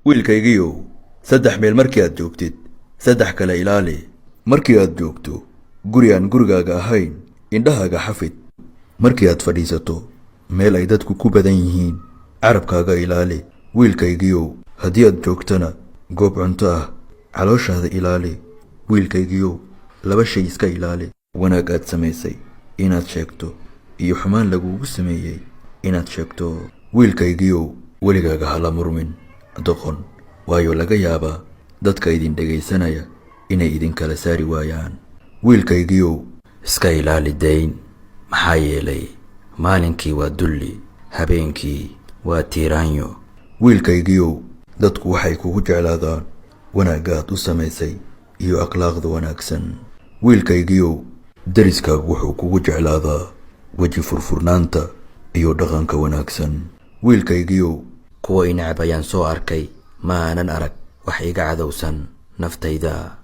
wiilkaygiiyow saddex meel markii aad joogtid saddex kale ilaali markii aad joogto guri aan gurigaaga ahayn indhahaaga xafid markii aad fadhiisato meel ay dadku ku badan yihiin carabkaaga ilaali wiilkaygiiyow haddii aad joogtana goob cunto ah calooshaada ilaali wiilkaygiiyow laba shay iska ilaali wanaag aad samaysay inaad sheegto iyo xumaan laguugu sameeyey inaad sheegto wiilkaygiiyow weligaaga hala murmin doqon waayo laga yaabaa dadka idin dhegaysanaya inay idin kala saari waayaan wiilkaygiiyow iska ilaali dayn maxaa yeelay maalinkii waa dulli habeenkii waa tiiraanyo wiilkaygiiyow dadku waxay kugu jeclaadaan wanaagga aad u samaysay iyo akhlaaqda wanaagsan wiilkaygiiyow dariskaagu wuxuu kugu jeclaadaa weji furfurnaanta iyo dhaqanka wanaagsan wiilkaygiiyow kuwa i necab ayaan soo arkay ma aanan arag wax iga cadowsan naftayda